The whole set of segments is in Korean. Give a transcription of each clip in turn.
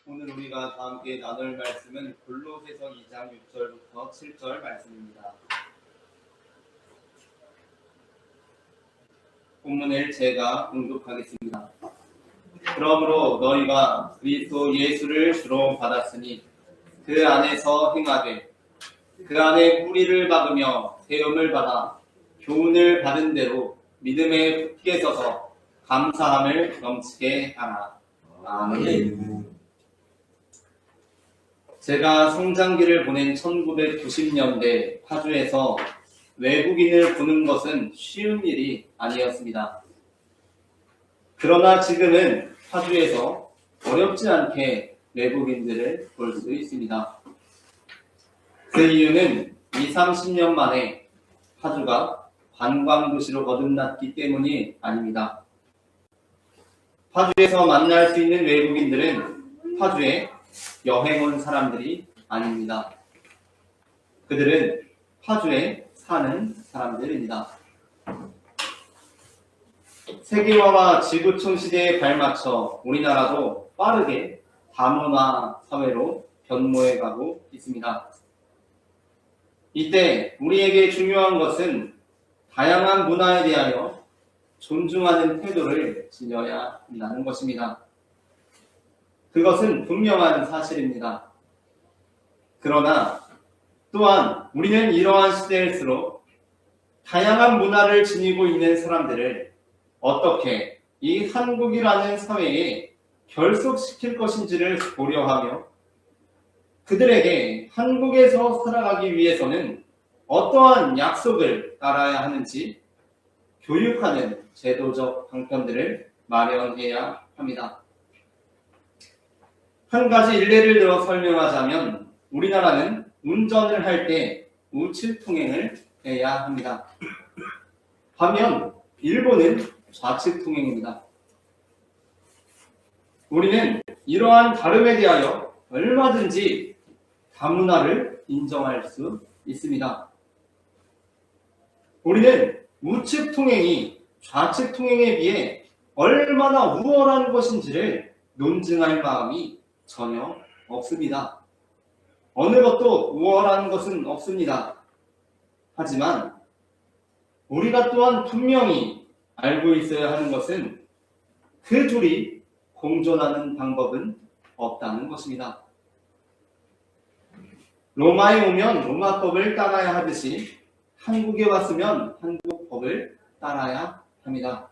오늘 우리가 다 함께 나눌 말씀은 골로새서 2장 6절부터 7절 말씀입니다. 본문을 제가 봉독하겠습니다. 그러므로 너희가 그리스도 예수를 주로 받았으니 그 안에서 행하되 그 안에 뿌리를 박으며 세움을 받아 교훈을 받은 대로 믿음에 굳게 서서 감사함을 넘치게 하라. 아멘. 제가 성장기를 보낸 1990년대 파주에서 외국인을 보는 것은 쉬운 일이 아니었습니다. 그러나 지금은 파주에서 어렵지 않게 외국인들을 볼 수 있습니다. 그 이유는 20-30년 만에 파주가 관광도시로 거듭났기 때문이 아닙니다. 파주에서 만날 수 있는 외국인들은 파주에 여행 온 사람들이 아닙니다. 그들은 파주에 사는 사람들입니다. 세계화와 지구촌 시대에 발맞춰 우리나라도 빠르게 다문화 사회로 변모해가고 있습니다. 이때 우리에게 중요한 것은 다양한 문화에 대하여 존중하는 태도를 지녀야 한다는 것입니다. 그것은 분명한 사실입니다. 그러나 또한 우리는 이러한 시대일수록 다양한 문화를 지니고 있는 사람들을 어떻게 이 한국이라는 사회에 결속시킬 것인지를 고려하며 그들에게 한국에서 살아가기 위해서는 어떠한 약속을 따라야 하는지 교육하는 제도적 방편들을 마련해야 합니다. 한 가지 일례를 들어 설명하자면 우리나라는 운전을 할 때 우측 통행을 해야 합니다. 반면 일본은 좌측 통행입니다. 우리는 이러한 다름에 대하여 얼마든지 다문화를 인정할 수 있습니다. 우리는 우측 통행이 좌측 통행에 비해 얼마나 우월한 것인지를 논증할 마음이 전혀 없습니다. 어느 것도 우월한 것은 없습니다. 하지만 우리가 또한 분명히 알고 있어야 하는 것은 그 둘이 공존하는 방법은 없다는 것입니다. 로마에 오면 로마법을 따라야 하듯이 한국에 왔으면 한국법을 따라야 합니다.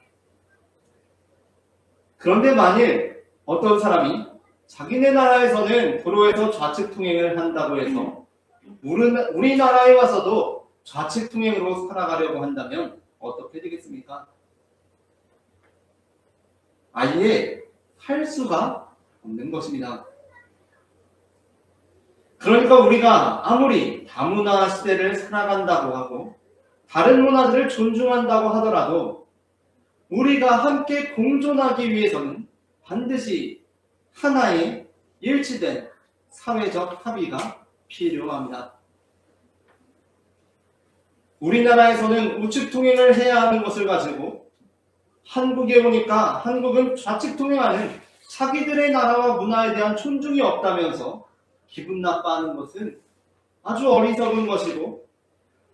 그런데 만일 어떤 사람이 자기네 나라에서는 도로에서 좌측 통행을 한다고 해서 우리나라에 와서도 좌측 통행으로 살아가려고 한다면 어떻게 되겠습니까? 아예 할 수가 없는 것입니다. 그러니까 우리가 아무리 다문화 시대를 살아간다고 하고 다른 문화들을 존중한다고 하더라도 우리가 함께 공존하기 위해서는 반드시 하나의 일치된 사회적 합의가 필요합니다. 우리나라에서는 우측 통행을 해야 하는 것을 가지고 한국에 오니까 한국은 좌측 통행하는 자기들의 나라와 문화에 대한 존중이 없다면서 기분 나빠하는 것은 아주 어리석은 것이고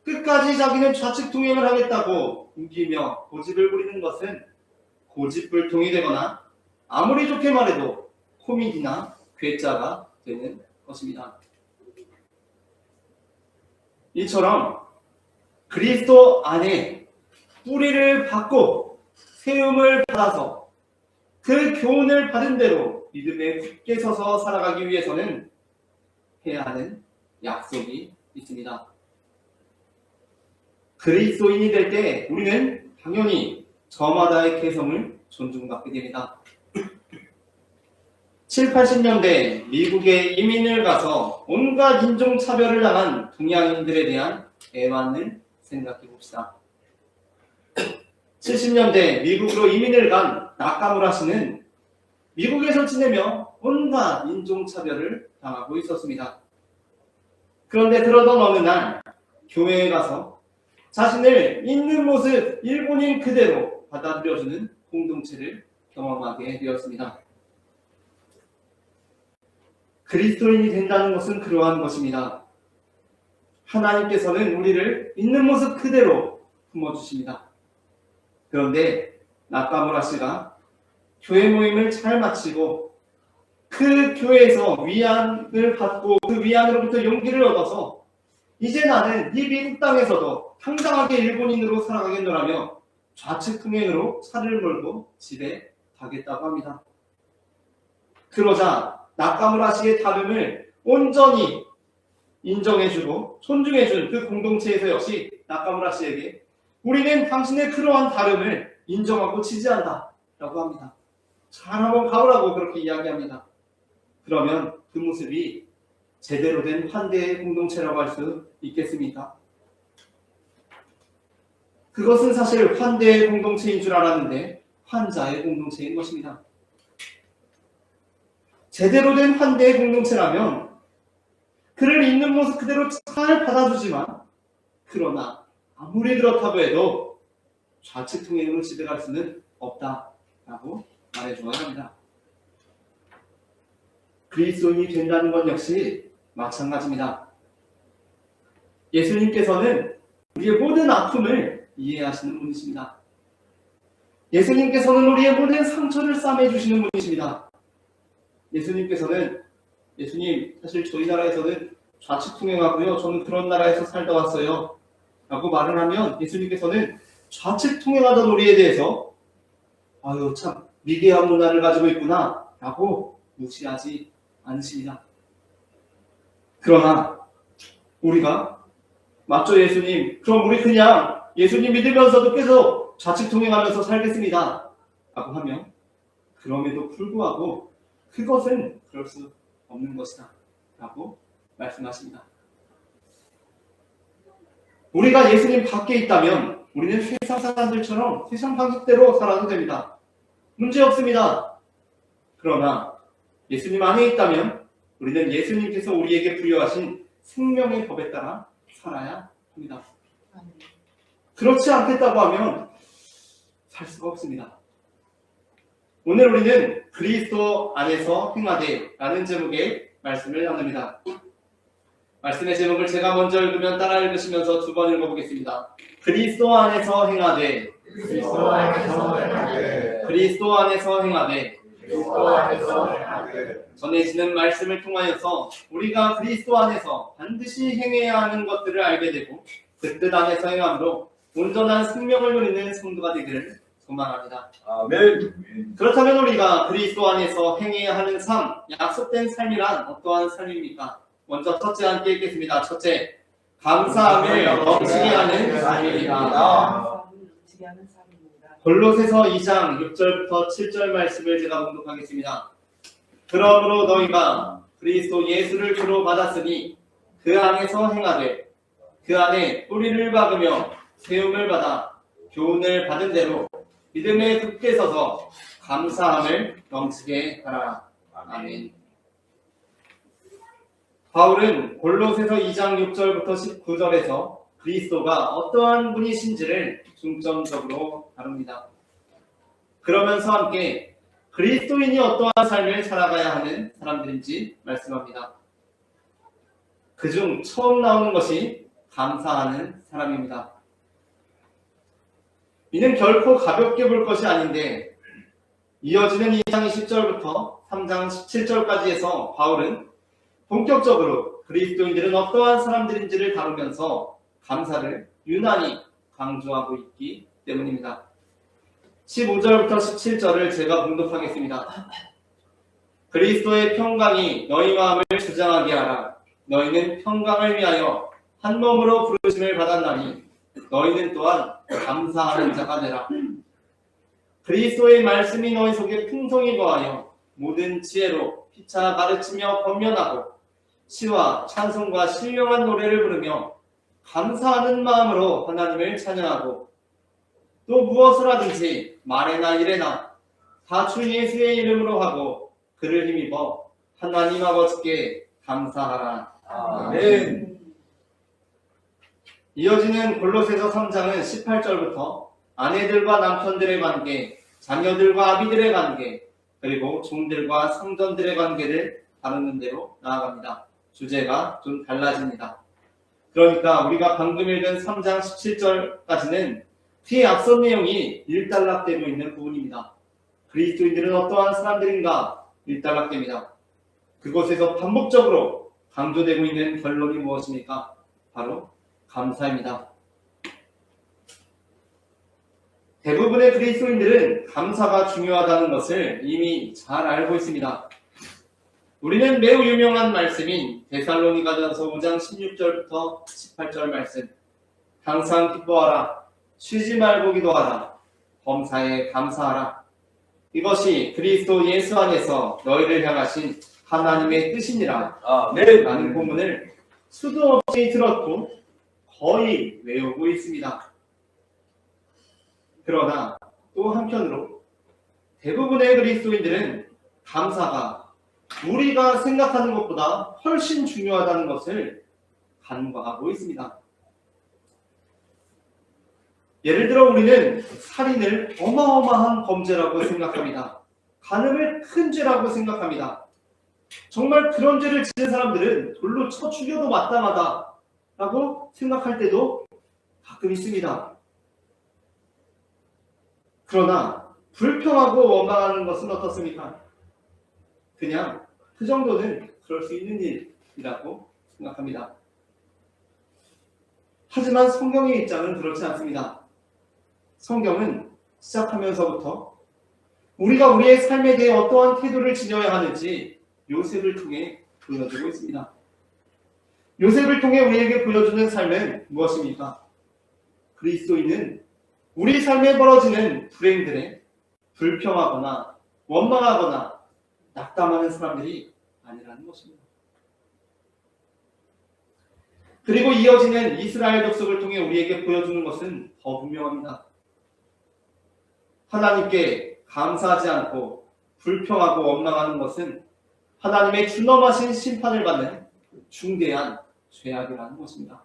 끝까지 자기는 좌측 통행을 하겠다고 우기며 고집을 부리는 것은 고집불통이 되거나 아무리 좋게 말해도 코미디나 괴짜가 되는 것입니다. 이처럼 그리스도 안에 뿌리를 받고 세움을 받아서 그 교훈을 받은 대로 믿음에 굳게 서서 살아가기 위해서는 해야 하는 약속이 있습니다. 그리스도인이 될 때 우리는 당연히 저마다의 개성을 존중받게 됩니다. 70-80년대 미국에 이민을 가서 온갖 인종차별을 당한 동양인들에 대한 애환을 생각해 봅시다. 70년대 미국으로 이민을 간 나카무라 씨는 미국에서 지내며 온갖 인종차별을 당하고 있었습니다. 그런데 그러던 어느 날 교회에 가서 자신을 있는 모습 일본인 그대로 받아들여주는 공동체를 경험하게 되었습니다. 그리스도인이 된다는 것은 그러한 것입니다. 하나님께서는 우리를 있는 모습 그대로 품어주십니다. 그런데 나카무라 씨가 교회 모임을 잘 마치고 그 교회에서 위안을 받고 그 위안으로부터 용기를 얻어서 이제 나는 이 미국 땅에서도 당당하게 일본인으로 살아가겠노라며 좌측통행으로 차를 몰고 집에 가겠다고 합니다. 그러자 나카무라 씨의 다름을 온전히 인정해주고 존중해준 그 공동체에서 역시 나카무라 씨에게 우리는 당신의 그러한 다름을 인정하고 지지한다 라고 합니다. 잘 한번 가보라고 그렇게 이야기합니다. 그러면 그 모습이 제대로 된 환대의 공동체라고 할 수 있겠습니까? 그것은 사실 환대의 공동체인 줄 알았는데 환자의 공동체인 것입니다. 제대로 된 환대의 공동체라면 그를 있는 모습 그대로 잘 받아주지만 그러나 아무리 그렇다고 해도 좌측통행으로 집에 갈 수는 없다라고 말해주어야 합니다. 그리스도인이 된다는 것 역시 마찬가지입니다. 예수님께서는 우리의 모든 아픔을 이해하시는 분이십니다. 예수님께서는 우리의 모든 상처를 싸매주시는 분이십니다. 예수님 사실 저희 나라에서는 좌측통행하고요. 저는 그런 나라에서 살다 왔어요. 라고 말을 하면 예수님께서는 좌측통행하던 우리에 대해서 아유 참 미개한 문화를 가지고 있구나 라고 무시하지 않으십니다. 그러나 우리가 맞죠 예수님? 그럼 우리 그냥 예수님 믿으면서도 계속 좌측통행하면서 살겠습니다. 라고 하면 그럼에도 불구하고 그것은 그럴 수 없는 것이다. 라고 말씀하십니다. 우리가 예수님 밖에 있다면 우리는 세상 사람들처럼 세상 방식대로 살아도 됩니다. 문제 없습니다. 그러나 예수님 안에 있다면 우리는 예수님께서 우리에게 부여하신 생명의 법에 따라 살아야 합니다. 그렇지 않겠다고 하면 살 수가 없습니다. 오늘 우리는 그리스도 안에서 행하되 라는 제목의 말씀을 나눕니다. 말씀의 제목을 제가 먼저 읽으면 따라 읽으시면서 두 번 읽어보겠습니다. 그리스도 안에서 행하되 그리스도 안에서 행하되 그리스도 안에서 행하되 그리스도 안에서 행하되 전해지는 말씀을 통하여서 우리가 그리스도 안에서 반드시 행해야 하는 것들을 알게 되고 그 뜻 안에서 행함으로 온전한 생명을 누리는 성도가 되기를 소망합니다. 아멘. 그렇다면 우리가 그리스도 안에서 행해야 하는 삶, 약속된 삶이란 어떠한 삶입니까? 먼저 첫째 함께 읽겠습니다. 첫째, 감사함을 넘치게 하는 삶입니다. 골로새서 2장 6절부터 7절 말씀을 제가 봉독하겠습니다. 그러므로 너희가 그리스도 예수를 주로 받았으니 그 안에서 행하되 그 안에 뿌리를 박으며 세움을 받아 교훈을 받은 대로 믿음에 굳게 서서 감사함을 넘치게 하라. 아멘. 바울은 골로새서 2장 6절부터 19절에서 그리스도가 어떠한 분이신지를 중점적으로 다룹니다. 그러면서 함께 그리스도인이 어떠한 삶을 살아가야 하는 사람들인지 말씀합니다. 그중 처음 나오는 것이 감사하는 사람입니다. 이는 결코 가볍게 볼 것이 아닌데 이어지는 2장 20절부터 3장 17절까지 해서 바울은 본격적으로 그리스도인들은 어떠한 사람들인지를 다루면서 감사를 유난히 강조하고 있기 때문입니다. 15절부터 17절을 제가 봉독하겠습니다. 그리스도의 평강이 너희 마음을 주장하게 하라. 너희는 평강을 위하여 한 몸으로 부르심을 받았나니 너희는 또한 감사하는 자가 되라. 그리스도의 말씀이 너희 속에 풍성히 거하여 모든 지혜로 피차 가르치며 권면하고 시와 찬송과 신령한 노래를 부르며 감사하는 마음으로 하나님을 찬양하고 또 무엇을 하든지 말에나 일에나 다 주 예수의 이름으로 하고 그를 힘입어 하나님 아버지께 감사하라. 아멘. 이어지는 골로새서 3장은 18절부터 아내들과 남편들의 관계, 자녀들과 아비들의 관계, 그리고 종들과 성전들의 관계를 다루는 대로 나아갑니다. 주제가 좀 달라집니다. 그러니까 우리가 방금 읽은 3장 17절까지는 뒤에 앞선 내용이 일단락되고 있는 부분입니다. 그리스도인들은 어떠한 사람들인가 일단락됩니다. 그곳에서 반복적으로 강조되고 있는 결론이 무엇입니까? 바로 감사입니다. 대부분의 그리스도인들은 감사가 중요하다는 것을 이미 잘 알고 있습니다. 우리는 매우 유명한 말씀인 데살로니가전서 5장 16절부터 18절 말씀, 항상 기뻐하라, 쉬지 말고 기도하라, 범사에 감사하라. 이것이 그리스도 예수 안에서 너희를 향하신 하나님의 뜻이니라. 라는 본문을 수도 없이 들었고 거의 외우고 있습니다. 그러나 또 한편으로 대부분의 그리스도인들은 감사가 우리가 생각하는 것보다 훨씬 중요하다는 것을 간과하고 있습니다. 예를 들어 우리는 살인을 어마어마한 범죄라고 생각합니다. 간음을 큰 죄라고 생각합니다. 정말 그런 죄를 지은 사람들은 돌로 쳐 죽여도 마땅하다라고 생각할 때도 가끔 있습니다. 그러나 불평하고 원망하는 것은 어떻습니까? 그냥 그 정도는 그럴 수 있는 일이라고 생각합니다. 하지만 성경의 입장은 그렇지 않습니다. 성경은 시작하면서부터 우리가 우리의 삶에 대해 어떠한 태도를 지녀야 하는지 요셉을 통해 보여주고 있습니다. 요셉을 통해 우리에게 보여주는 삶은 무엇입니까? 그리스도인은 우리 삶에 벌어지는 불행들에 불평하거나 원망하거나 낙담하는 사람들이 아니라는 것입니다. 그리고 이어지는 이스라엘 족속을 통해 우리에게 보여주는 것은 더 분명합니다. 하나님께 감사하지 않고 불평하고 원망하는 것은 하나님의 준엄하신 심판을 받는 중대한 죄악이라는 것입니다.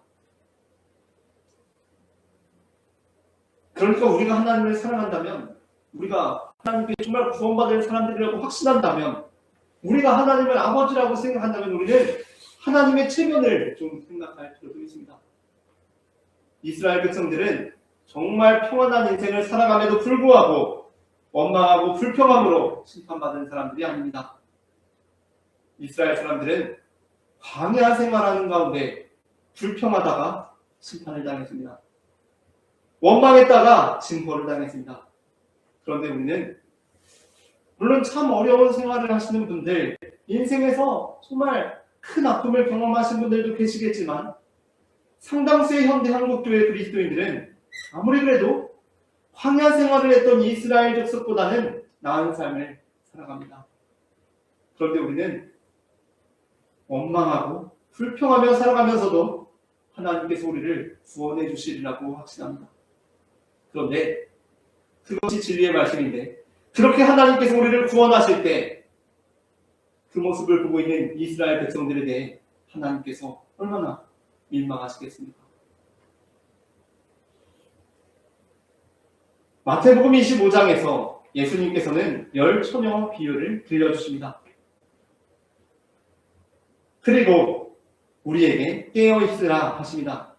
그러니까 우리가 하나님을 사랑한다면, 우리가 하나님께 정말 구원받을 사람들이라고 확신한다면, 우리가 하나님을 아버지라고 생각한다면 우리는 하나님의 체면을 좀 생각할 필요도 있습니다. 이스라엘 백성들은 정말 평안한 인생을 살아감에도 불구하고 원망하고 불평함으로 심판받은 사람들이 아닙니다. 이스라엘 사람들은 광야 생활하는 가운데 불평하다가 심판을 당했습니다. 원망했다가 징벌을 당했습니다. 그런데 우리는 물론 참 어려운 생활을 하시는 분들, 인생에서 정말 큰 아픔을 경험하신 분들도 계시겠지만 상당수의 현대 한국교회 그리스도인들은 아무리 그래도 광야 생활을 했던 이스라엘 족속보다는 나은 삶을 살아갑니다. 그런데 우리는 원망하고 불평하며 살아가면서도 하나님께서 우리를 구원해 주시리라고 확신합니다. 그런데 그것이 진리의 말씀인데, 그렇게 하나님께서 우리를 구원하실 때 그 모습을 보고 있는 이스라엘 백성들에 대해 하나님께서 얼마나 민망하시겠습니까? 마태복음 25장에서 예수님께서는 열 처녀 비유를 들려주십니다. 그리고 우리에게 깨어있으라 하십니다.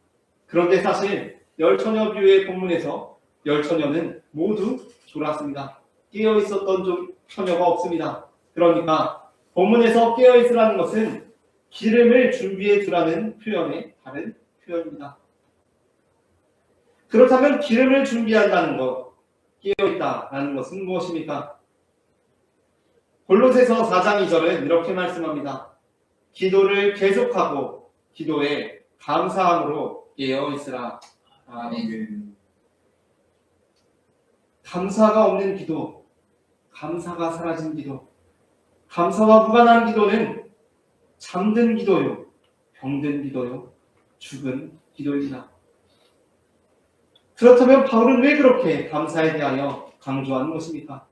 그런데 사실 열 처녀 비유의 본문에서 열 처녀는 모두 졸았습니다. 깨어있었던 처녀가 없습니다. 그러니까 본문에서 깨어있으라는 것은 기름을 준비해 두라는 표현의 다른 표현입니다. 그렇다면 기름을 준비한다는 것, 깨어있다라는 것은 무엇입니까? 골로새서 4장 2절은 이렇게 말씀합니다. 기도를 계속하고 기도에 감사함으로 깨어있으라. 아멘. 감사가 없는 기도, 감사가 사라진 기도, 감사와 무관한 기도는 잠든 기도요, 병든 기도요, 죽은 기도입니다. 그렇다면 바울은 왜 그렇게 감사에 대하여 강조하는 것입니까?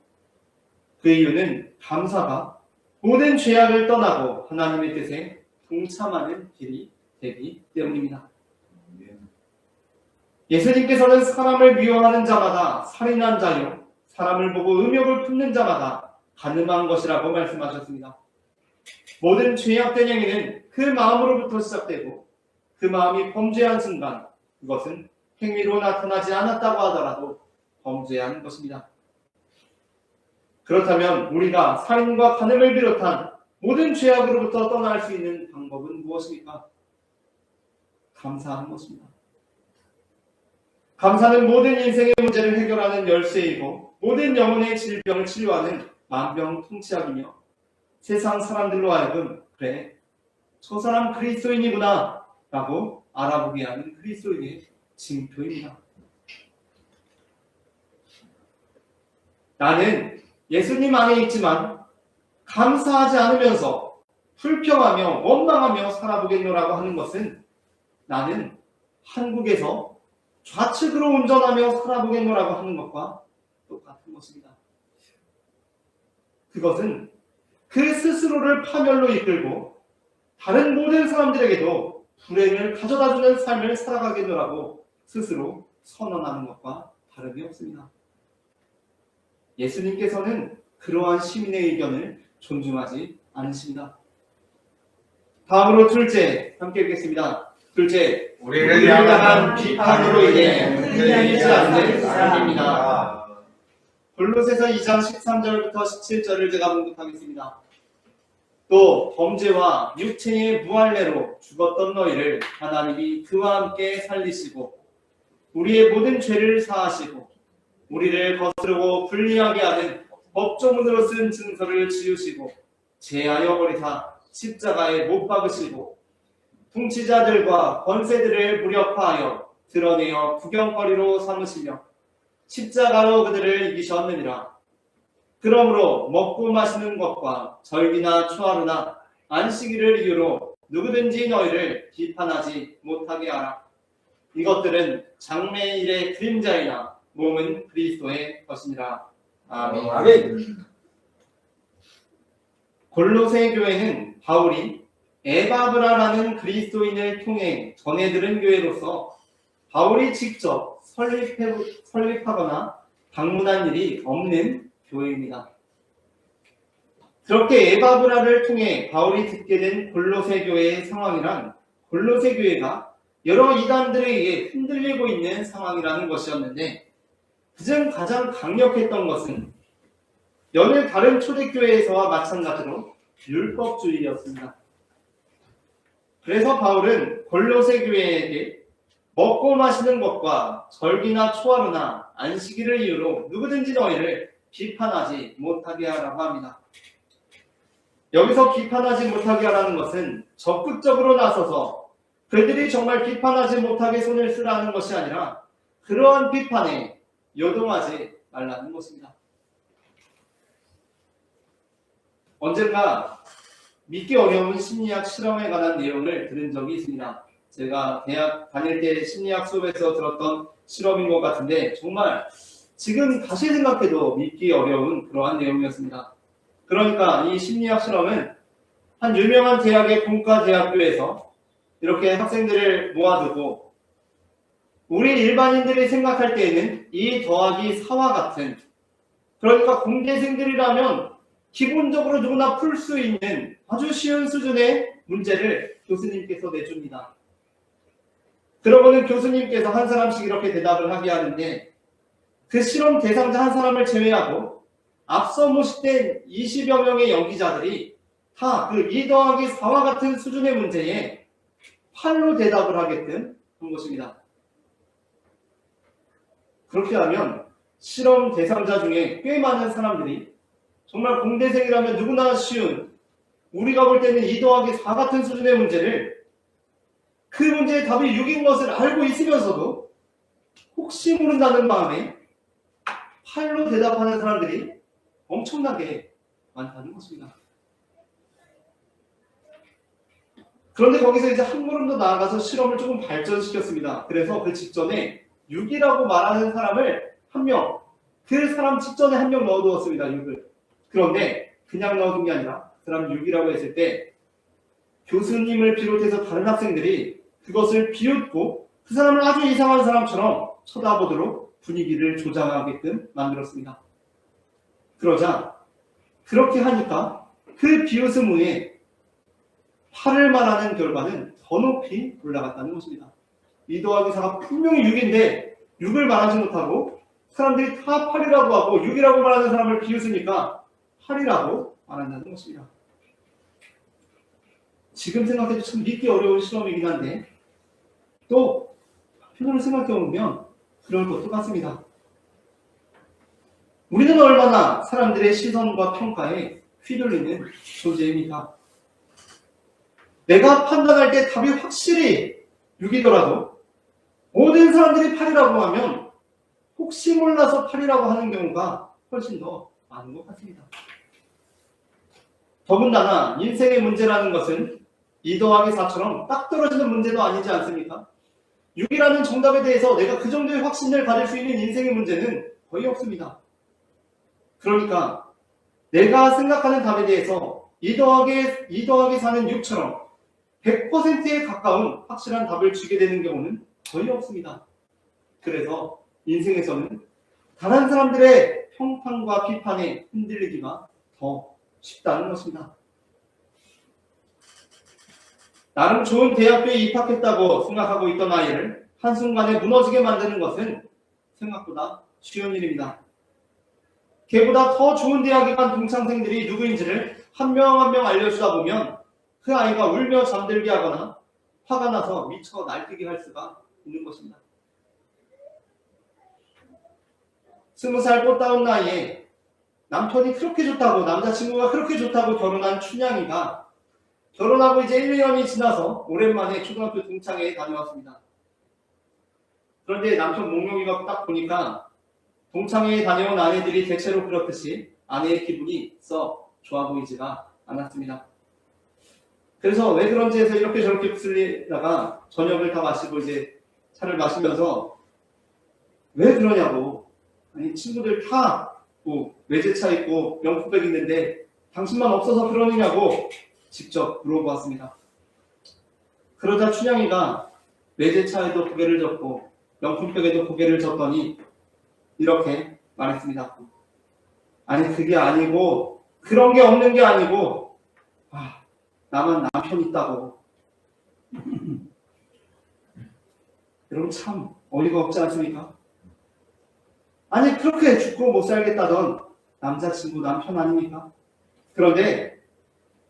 그 이유는 감사가 모든 죄악을 떠나고 하나님의 뜻에 동참하는 길이 되기 때문입니다. 예수님께서는 사람을 미워하는 자마다 살인한 자요, 사람을 보고 음욕을 품는 자마다 간음한 것이라고 말씀하셨습니다. 모든 죄악된 행위는 그 마음으로부터 시작되고 그 마음이 범죄한 순간 그것은 행위로 나타나지 않았다고 하더라도 범죄한 것입니다. 그렇다면 우리가 살인과 간음을 비롯한 모든 죄악으로부터 떠날 수 있는 방법은 무엇입니까? 감사하는 것입니다. 감사는 모든 인생의 문제를 해결하는 열쇠이고 모든 영혼의 질병을 치료하는 만병통치약이며 세상 사람들로 하여금 그래, 저 사람 그리스도인이구나 라고 알아보게 하는 그리스도인의 징표입니다. 나는 예수님 안에 있지만 감사하지 않으면서 불평하며 원망하며 살아보겠노라고 하는 것은 나는 한국에서 좌측으로 운전하며 살아보겠노라고 하는 것과 똑같은 것입니다. 그것은 그 스스로를 파멸로 이끌고 다른 모든 사람들에게도 불행을 가져다주는 삶을 살아가겠노라고 스스로 선언하는 것과 다름이 없습니다. 예수님께서는 그러한 시민의 의견을 존중하지 않으십니다. 다음으로 둘째, 함께 읽겠습니다. 둘째, 우리를 향한 비판으로 인해 흔들리지 않는 사람입니다. 골로새서 2장 13절부터 17절을 제가 봉독하겠습니다. 또 범죄와 육체의 무할례로 죽었던 너희를 하나님이 그와 함께 살리시고 우리의 모든 죄를 사하시고 우리를 거스르고 불리하게 하는 법조문으로 쓴 증서를 지우시고 제하여 버리사 십자가에 못 박으시고 통치자들과 권세들을 무력화하여 드러내어 구경거리로 삼으시며 십자가로 그들을 이기셨느니라. 그러므로 먹고 마시는 것과 절기나 초하루나 안식일을 이유로 누구든지 너희를 비판하지 못하게 하라. 이것들은 장래일의 그림자이나 몸은 그리스도의 것이니라. 아멘. 아멘. 골로새 교회는 바울이 에바브라라는 그리스도인을 통해 전해들은 교회로서 바울이 직접 설립하거나 방문한 일이 없는 교회입니다. 그렇게 에바브라를 통해 바울이 듣게 된 골로새 교회의 상황이란 골로새 교회가 여러 이단들에 의해 흔들리고 있는 상황이라는 것이었는데 그중 가장 강력했던 것은 여느 다른 초대교회에서와 마찬가지로 율법주의였습니다. 그래서 바울은 골로새 교회에게 먹고 마시는 것과 절기나 초하루나 안식일을 이유로 누구든지 너희를 비판하지 못하게 하라고 합니다. 여기서 비판하지 못하게 하라는 것은 적극적으로 나서서 그들이 정말 비판하지 못하게 손을 쓰라는 것이 아니라 그러한 비판에 요동하지 말라는 것입니다. 언젠가 믿기 어려운 심리학 실험에 관한 내용을 들은 적이 있습니다. 제가 대학 다닐 때 심리학 수업에서 들었던 실험인 것 같은데 정말 지금 다시 생각해도 믿기 어려운 그러한 내용이었습니다. 그러니까 이 심리학 실험은 한 유명한 대학의 공과대학교에서 이렇게 학생들을 모아두고 우리 일반인들이 생각할 때에는 2 더하기 4와 같은, 그러니까 공대생들이라면 기본적으로 누구나 풀 수 있는 아주 쉬운 수준의 문제를 교수님께서 내줍니다. 그러고는 교수님께서 한 사람씩 이렇게 대답을 하게 하는데 그 실험 대상자 한 사람을 제외하고 앞서 모집된 20여 명의 연기자들이 다 그 2 더하기 4와 같은 수준의 문제에 8로 대답을 하게끔 한 것입니다. 그렇게 하면 실험 대상자 중에 꽤 많은 사람들이 정말 공대생이라면 누구나 쉬운, 우리가 볼 때는 2 더하기 4 같은 수준의 문제를 그 문제의 답이 6인 것을 알고 있으면서도 혹시 모른다는 마음에 8로 대답하는 사람들이 엄청나게 많다는 것입니다. 그런데 거기서 이제 한 걸음 더 나아가서 실험을 조금 발전시켰습니다. 그래서 그 직전에 6이라고 말하는 사람을 한 명, 그 사람 직전에 한 명 넣어두었습니다. 6을. 그런데 그냥 넣어둔 게 아니라 그 사람 6이라고 했을 때 교수님을 비롯해서 다른 학생들이 그것을 비웃고 그 사람을 아주 이상한 사람처럼 쳐다보도록 분위기를 조장하게끔 만들었습니다. 그러자 그렇게 하니까 그 비웃음 후에 8을 말하는 결과는 더 높이 올라갔다는 것입니다. 2 더하기 4가 분명히 6인데 6을 말하지 못하고 사람들이 다 8이라고 하고 6이라고 말하는 사람을 비웃으니까 8이라고 말한다는 것입니다. 지금 생각해도 참 믿기 어려운 실험이긴 한데 또 한편으로 생각해보면 그럴 것도 같습니다. 우리는 얼마나 사람들의 시선과 평가에 휘둘리는 존재입니까? 내가 판단할 때 답이 확실히 6이더라도 모든 사람들이 8이라고 하면 혹시 몰라서 8이라고 하는 경우가 훨씬 더 많은 것 같습니다. 더군다나 인생의 문제라는 것은 2 더하기 4처럼 딱 떨어지는 문제도 아니지 않습니까? 6이라는 정답에 대해서 내가 그 정도의 확신을 가질 수 있는 인생의 문제는 거의 없습니다. 그러니까 내가 생각하는 답에 대해서 2 더하기 4는 6처럼 100%에 가까운 확실한 답을 주게 되는 경우는 거의 없습니다. 그래서 인생에서는 다른 사람들의 평판과 비판에 흔들리기가 더 쉽다는 것입니다. 나름 좋은 대학교에 입학했다고 생각하고 있던 아이를 한순간에 무너지게 만드는 것은 생각보다 쉬운 일입니다. 걔보다 더 좋은 대학에 간 동창생들이 누구인지를 한 명 한 명 알려주다 보면 그 아이가 울며 잠들게 하거나 화가 나서 미쳐 날뛰게 할 수가 있는 것입니다. 20살 꽃다운 나이에 남편이 그렇게 좋다고 남자친구가 그렇게 좋다고 결혼한 춘향이가 결혼하고 이제 1, 2년이 지나서 오랜만에 초등학교 동창회에 다녀왔습니다. 그런데 남편 몽룡이가 딱 보니까 동창회에 다녀온 아내들이 대체로 그렇듯이 아내의 기분이 썩 좋아 보이지가 않았습니다. 그래서 왜 그런지 해서 이렇게 저렇게 부슬리다가 저녁을 다 마시고 이제 차를 마시면서 왜 그러냐고, 아니 친구들 다 뭐 외제차 있고 명품백 있는데 당신만 없어서 그러느냐고 직접 물어보았습니다. 그러자 춘향이가 외제차에도 고개를 젓고 명품백에도 고개를 젓더니 이렇게 말했습니다. 아니 그게 아니고 그런 게 없는 게 아니고 나만 남편 있다고. 여러분 참 어이가 없지 않습니까? 아니 그렇게 죽고 못 살겠다던 남자친구 남편 아닙니까? 그런데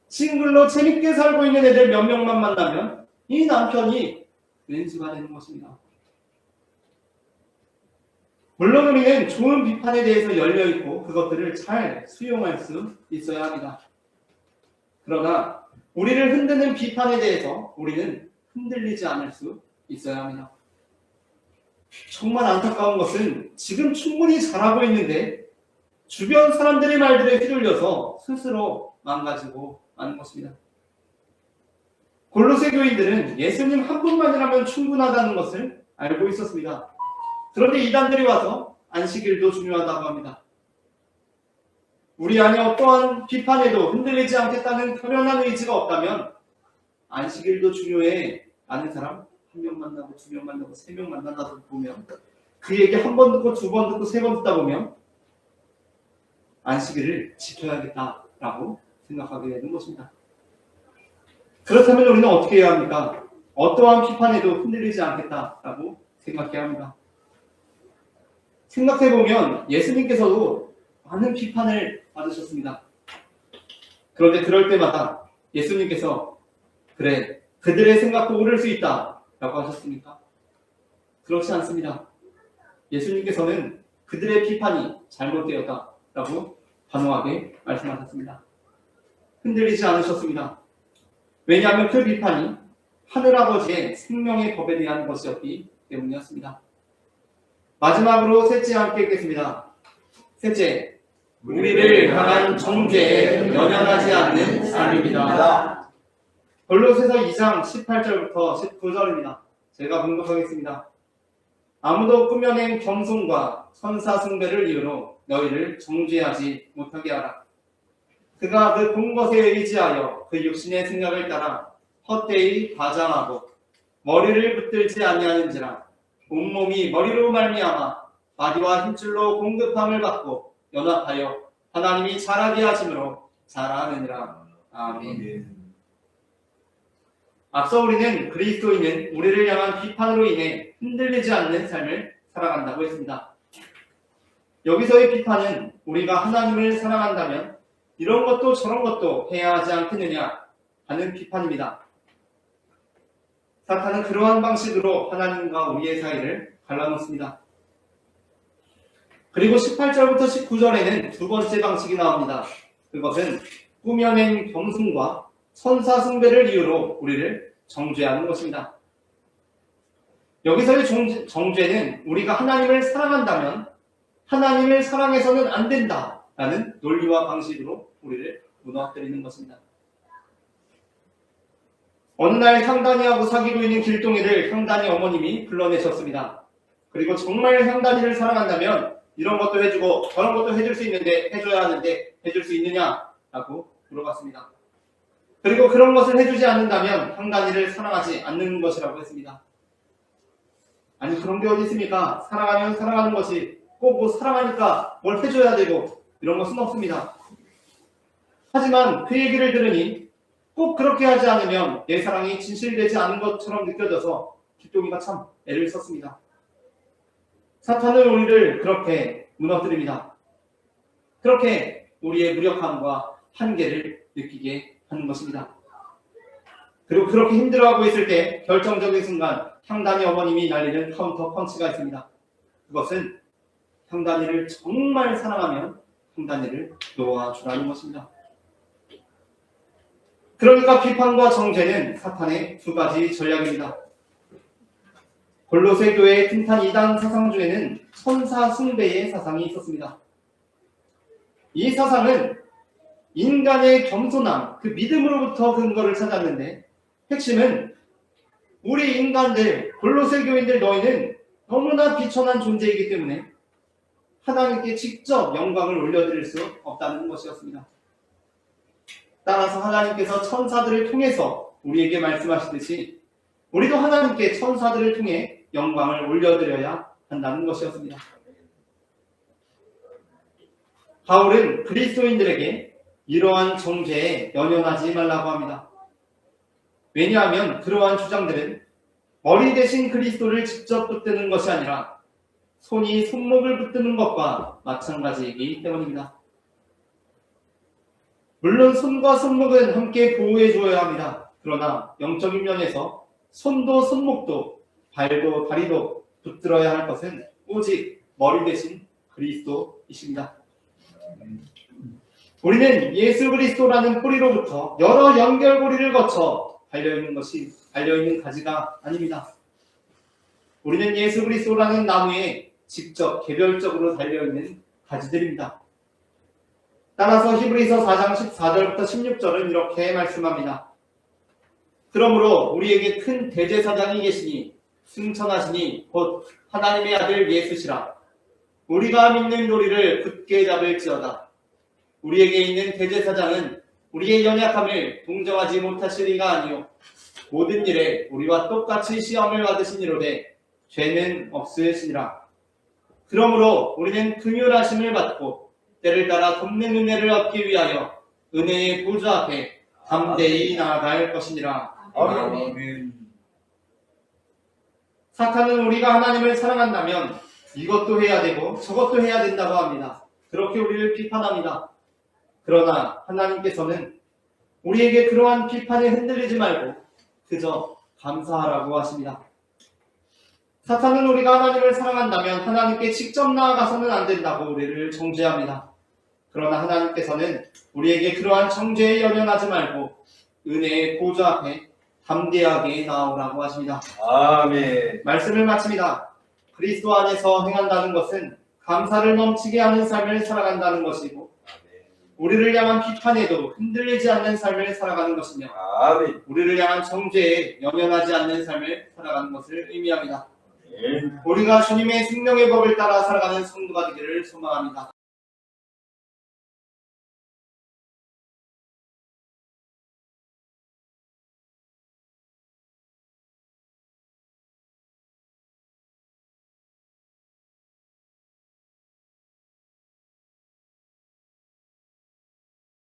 싱글로 재밌게 살고 있는 애들 몇 명만 만나면 이 남편이 왼수가 되는 것입니다. 물론 우리는 좋은 비판에 대해서 열려있고 그것들을 잘 수용할 수 있어야 합니다. 그러나 우리를 흔드는 비판에 대해서 우리는 흔들리지 않을 수 있어야 합니다. 정말 안타까운 것은 지금 충분히 잘하고 있는데 주변 사람들의 말들에 휘둘려서 스스로 망가지고 마는 것입니다. 골로새 교인들은 예수님 한 분만이라면 충분하다는 것을 알고 있었습니다. 그런데 이단들이 와서 안식일도 중요하다고 합니다. 우리 안에 어떠한 비판에도 흔들리지 않겠다는 편안한 의지가 없다면 안식일도 중요해 라는 사람 1명 만나고 2명 만나고 3명 만나다 보면 그 얘기 한 번 듣고 2번 듣고 3번 듣다 보면 안식일을 지켜야겠다라고 생각하게 되는 것입니다. 그렇다면 우리는 어떻게 해야 합니까? 어떠한 비판에도 흔들리지 않겠다라고 생각해야 합니다. 생각해보면 예수님께서도 많은 비판을 받으셨습니다. 그런데 그럴 때마다 예수님께서 그래 그들의 생각도 옳을 수 있다 라고 하셨습니까? 그렇지 않습니다. 예수님께서는 그들의 비판이 잘못되었다 라고 단호하게 말씀하셨습니다. 흔들리지 않으셨습니다. 왜냐하면 그 비판이 하늘아버지의 생명의 법에 대한 것이었기 때문이었습니다. 마지막으로 셋째 함께 읽겠습니다. 셋째, 우리를 향한 정죄에 연연하지 않는 삶입니다. 골로새서 2장 18절부터 19절입니다. 제가 봉독하겠습니다. 아무도 꾸며낸 겸손과 선사 숭배를 이유로 너희를 정죄하지 못하게 하라. 그가 그 본 것에 의지하여 그 육신의 생각을 따라 헛되이 과장하고 머리를 붙들지 아니하는지라. 온몸이 머리로 말미암아 마디와 힘줄로 공급함을 받고 연합하여 하나님이 잘하게 하심으로 잘하느니라. 아멘. 앞서 우리는 그리스도인은 우리를 향한 비판으로 인해 흔들리지 않는 삶을 살아간다고 했습니다. 여기서의 비판은 우리가 하나님을 사랑한다면 이런 것도 저런 것도 해야 하지 않겠느냐 하는 비판입니다. 사탄은 그러한 방식으로 하나님과 우리의 사이를 갈라놓습니다. 그리고 18절부터 19절에는 두 번째 방식이 나옵니다. 그것은 꾸며낸 겸손과 선사 숭배를 이유로 우리를 정죄하는 것입니다. 여기서의 정죄는 우리가 하나님을 사랑한다면 하나님을 사랑해서는 안 된다라는 논리와 방식으로 우리를 무너뜨리는 것입니다. 어느 날 향단이하고 사귀고 있는 길동이를 향단이 어머님이 불러내셨습니다. 그리고 정말 향단이를 사랑한다면 이런 것도 해주고 저런 것도 해줄 수 있는데 해줘야 하는데 해줄 수 있느냐라고 물어봤습니다. 그리고 그런 것을 해주지 않는다면 향단이를 사랑하지 않는 것이라고 했습니다. 아니 그런 게 어디 있습니까? 사랑하면 사랑하는 것이 꼭 뭐 사랑하니까 뭘 해줘야 되고 이런 것은 없습니다. 하지만 그 얘기를 들으니 꼭 그렇게 하지 않으면 내 사랑이 진실되지 않은 것처럼 느껴져서 길동이가 참 애를 썼습니다. 사탄은 우리를 그렇게 무너뜨립니다. 그렇게 우리의 무력함과 한계를 느끼게 하는 것입니다. 그리고 그렇게 힘들어하고 있을 때 결정적인 순간 향단이 어머님이 날리는 카운터 펀치가 있습니다. 그것은 향단이를 정말 사랑하면 향단이를 놓아주라는 것입니다. 그러니까 비판과 정죄는 사탄의 두 가지 전략입니다. 골로새 교회의 틴탄 2단 사상 중에는 천사 숭배의 사상이 있었습니다. 이 사상은 인간의 겸손함, 그 믿음으로부터 근거를 찾았는데 핵심은 우리 인간들, 골로새 교인들 너희는 너무나 비천한 존재이기 때문에 하나님께 직접 영광을 올려드릴 수 없다는 것이었습니다. 따라서 하나님께서 천사들을 통해서 우리에게 말씀하시듯이 우리도 하나님께 천사들을 통해 영광을 올려드려야 한다는 것이었습니다. 바울은 그리스도인들에게 이러한 정죄에 연연하지 말라고 합니다. 왜냐하면 그러한 주장들은 머리 대신 그리스도를 직접 붙드는 것이 아니라 손이 손목을 붙드는 것과 마찬가지이기 때문입니다. 물론 손과 손목은 함께 보호해 주어야 합니다. 그러나 영적인 면에서 손도 손목도 발도 다리도 붙들어야 할 것은 오직 머리 대신 그리스도이십니다. 우리는 예수 그리스도라는 뿌리로부터 여러 연결고리를 거쳐 달려있는 가지가 아닙니다. 우리는 예수 그리스도라는 나무에 직접 개별적으로 달려있는 가지들입니다. 따라서 히브리서 4장 14절부터 16절은 이렇게 말씀합니다. 그러므로 우리에게 큰 대제사장이 계시니 승천하시니 곧 하나님의 아들 예수시라. 우리가 믿는 도리를 굳게 잡을지어다. 우리에게 있는 대제사장은 우리의 연약함을 동정하지 못하시리가 아니요 모든 일에 우리와 똑같이 시험을 받으시니로되 죄는 없으시니라. 그러므로 우리는 긍휼하심을 받고 때를 따라 돕는 은혜를 얻기 위하여 은혜의 보좌 앞에 담대히 나아갈 것이니라. 아멘. 사탄은 우리가 하나님을 사랑한다면 이것도 해야 되고 저것도 해야 된다고 합니다. 그렇게 우리를 비판합니다. 그러나 하나님께서는 우리에게 그러한 비판에 흔들리지 말고 그저 감사하라고 하십니다. 사탄은 우리가 하나님을 사랑한다면 하나님께 직접 나아가서는 안 된다고 우리를 정죄합니다. 그러나 하나님께서는 우리에게 그러한 정죄에 연연하지 말고 은혜의 보좌 앞에 담대하게 나오라고 하십니다. 아멘. 말씀을 마칩니다. 그리스도 안에서 행한다는 것은 감사를 넘치게 하는 삶을 살아간다는 것이고 우리를 향한 비판에도 흔들리지 않는 삶을 살아가는 것이며 아멘. 우리를 향한 정죄에 연연하지 않는 삶을 살아가는 것을 의미합니다. 아멘. 우리가 주님의 생명의 법을 따라 살아가는 성도가 되기를 소망합니다.